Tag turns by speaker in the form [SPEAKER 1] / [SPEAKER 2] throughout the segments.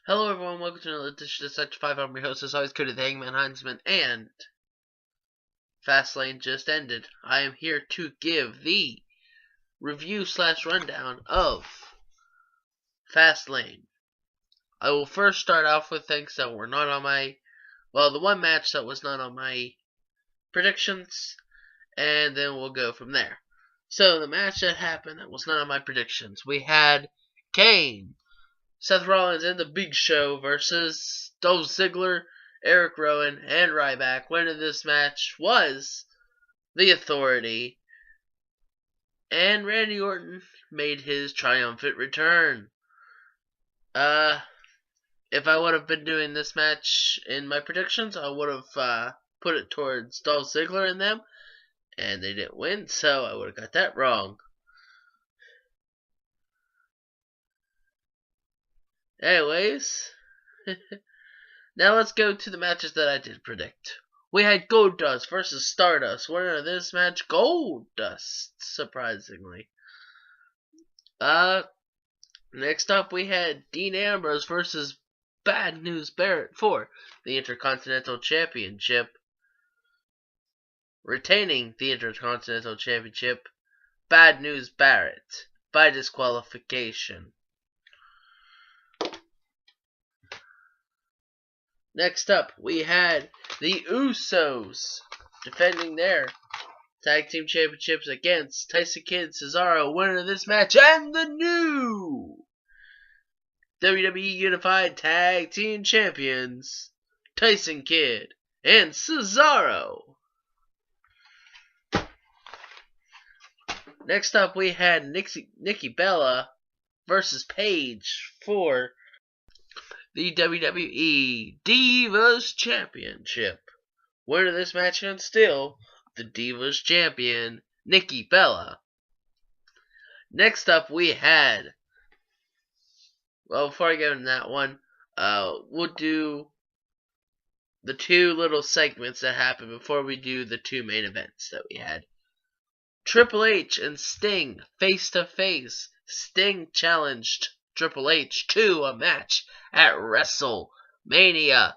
[SPEAKER 1] Hello everyone, welcome to another edition of Sector 5. I'm your host, as always, Cody the Hangman Heinzman, and Fastlane just ended. I am here to give the review/rundown of Fastlane. I will first start off with things that were not on my, the one match that was not on my predictions, and then we'll go from there. So, the match that happened that was not on my predictions, we had Kane, Seth Rollins, and The Big Show versus Dolph Ziggler, Eric Rowan, and Ryback. Winner of this match was The Authority, and Randy Orton made his triumphant return. If I would have been doing this match in my predictions, I would have put it towards Dolph Ziggler and them, and they didn't win, so I would have got that wrong. Anyways, now let's go to the matches that I did predict. We had Goldust versus Stardust. Winner of this match, Goldust, surprisingly. Next up we had Dean Ambrose versus Bad News Barrett for the Intercontinental Championship. Retaining the Intercontinental Championship, Bad News Barrett by disqualification. Next up, we had the Usos defending their Tag Team Championships against Tyson Kidd, Cesaro, winner of this match, and the new WWE Unified Tag Team Champions, Tyson Kidd and Cesaro. Next up, we had Nikki Bella versus Paige for the WWE Divas Championship. Winner of this match, and still the Divas Champion, Nikki Bella. Next up, we had, before I get into that one, we'll do the two little segments that happened before we do the two main events that we had. Triple H and Sting face to face. Sting challenged Triple H to a match at WrestleMania,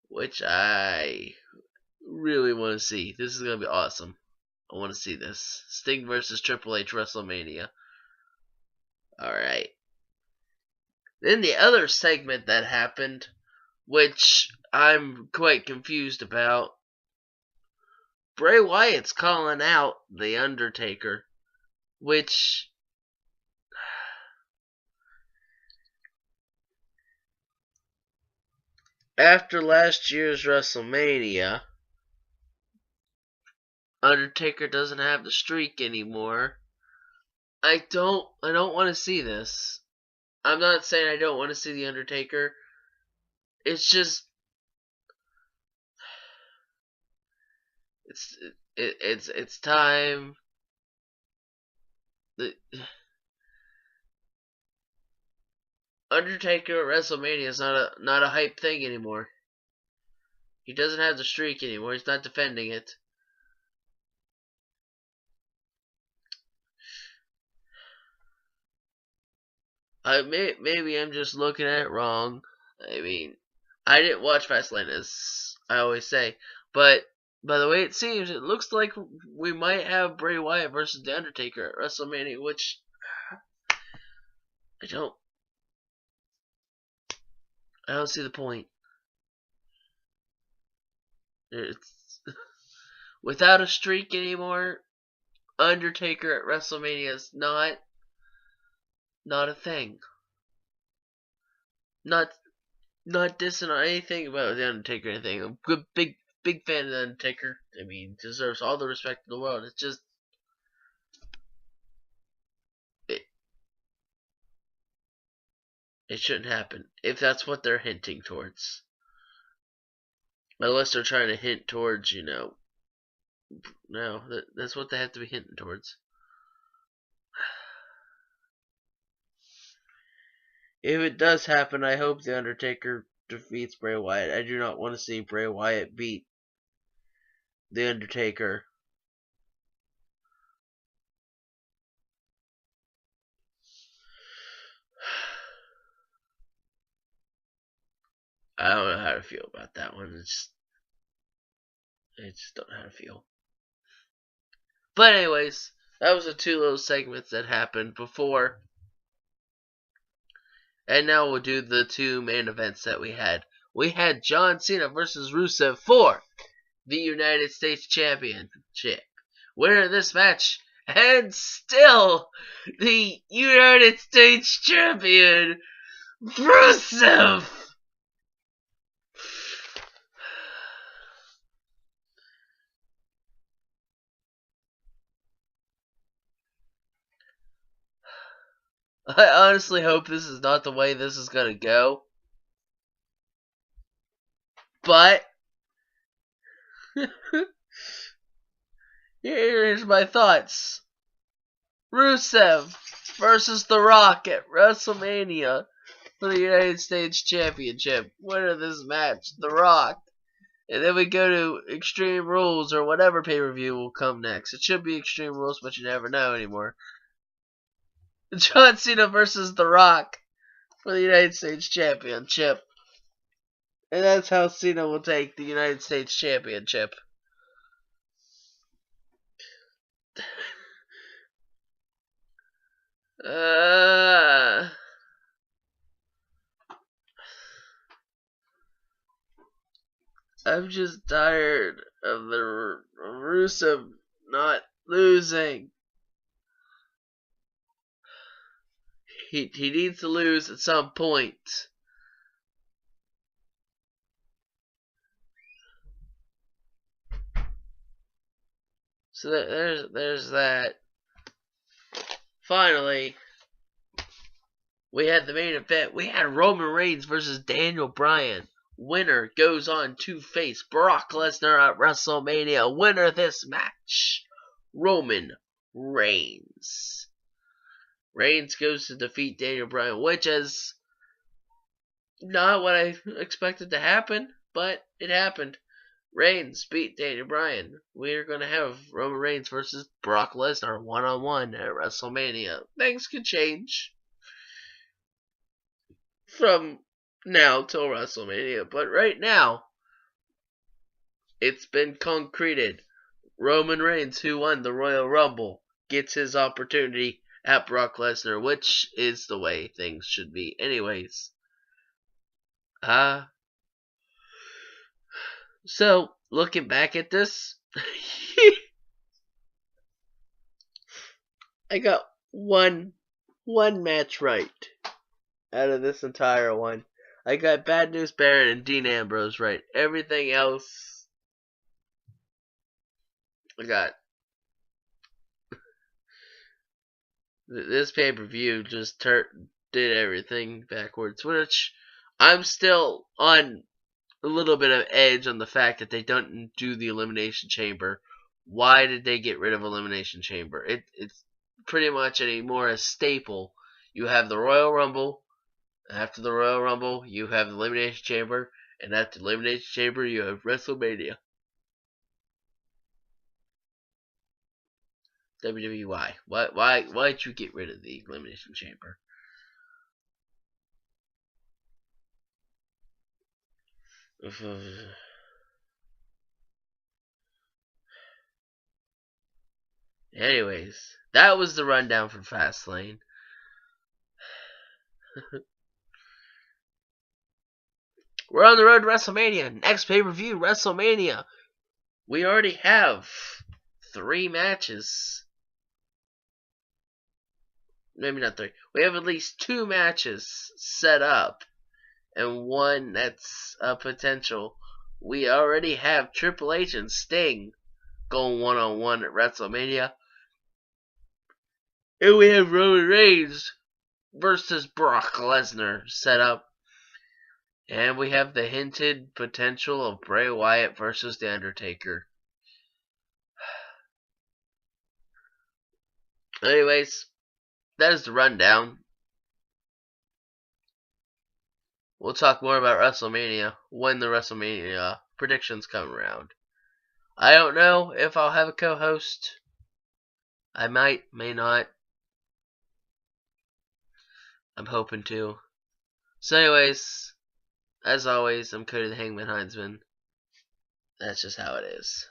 [SPEAKER 1] which I really want to see. This is going to be awesome. I want to see this. Sting versus Triple H WrestleMania. Alright. Then the other segment that happened, which I'm quite confused about, Bray Wyatt's calling out The Undertaker, which after last year's WrestleMania, Undertaker doesn't have the streak anymore. I don't want to see this. I'm not saying I don't want to see The Undertaker. It's just it's time. The Undertaker at WrestleMania is not a hype thing anymore. He doesn't have the streak anymore. He's not defending it. Maybe I'm just looking at it wrong. I mean, I didn't watch Fastlane, as I always say, but by the way it seems, it looks like we might have Bray Wyatt versus The Undertaker at WrestleMania, which I don't see the point. It's without a streak anymore. Undertaker at WrestleMania is not a thing. Not dissing on anything about The Undertaker or anything. I'm a good big fan of The Undertaker. I mean, deserves all the respect in the world. It's just it shouldn't happen if that's what they're hinting towards. Unless they're trying to hint towards, no, that's what they have to be hinting towards. If it does happen, I hope The Undertaker defeats Bray Wyatt. I do not want to see Bray Wyatt beat The Undertaker. I don't know how to feel about that one. I just don't know how to feel. But anyways, that was the two little segments that happened before. And now we'll do the two main events that we had. We had John Cena versus Rusev for the United States Championship. Winner of this match, and still the United States Champion, Rusev! I honestly hope this is not the way this is gonna go. But here's my thoughts. Rusev versus The Rock at WrestleMania for the United States Championship. Winner of this match, The Rock. And then we go to Extreme Rules or whatever pay-per-view will come next. It should be Extreme Rules, but you never know anymore. John Cena versus The Rock for the United States Championship. And that's how Cena will take the United States Championship. I'm just tired of the Rusev not losing. He needs to lose at some point. So there's that. Finally, we had the main event. We had Roman Reigns versus Daniel Bryan. Winner goes on to face Brock Lesnar at WrestleMania. Winner of this match, Roman Reigns. Reigns goes to defeat Daniel Bryan, which is not what I expected to happen, but it happened. Reigns beat Daniel Bryan. We're going to have Roman Reigns versus Brock Lesnar one-on-one at WrestleMania. Things could change from now till WrestleMania, but right now, it's been concreted. Roman Reigns, who won the Royal Rumble, gets his opportunity at Brock Lesnar, which is the way things should be anyways. So, looking back at this, I got one match right out of this entire one. I got Bad News Barrett and Dean Ambrose right. Everything else, I got. This pay-per-view just did everything backwards, which I'm still on a little bit of edge on the fact that they don't do the Elimination Chamber. Why did they get rid of Elimination Chamber? It's pretty much anymore a staple. You have the Royal Rumble. After the Royal Rumble, you have the Elimination Chamber. And after the Elimination Chamber, you have WrestleMania. WWE, why'd you get rid of the Elimination Chamber? Anyways, that was the rundown from Fastlane. We're on the road to WrestleMania. Next pay-per-view, WrestleMania. We already have 3 matches. Maybe not 3. We have at least 2 matches set up. And 1 that's a potential. We already have Triple H and Sting going one-on-one at WrestleMania. And we have Roman Reigns versus Brock Lesnar set up. And we have the hinted potential of Bray Wyatt versus The Undertaker. Anyways, that is the rundown. We'll talk more about WrestleMania when the WrestleMania predictions come around. I don't know if I'll have a co-host. I might, may not. I'm hoping to. So anyways, As always, I'm Cody the Hangman Heinzman. That's just how it is.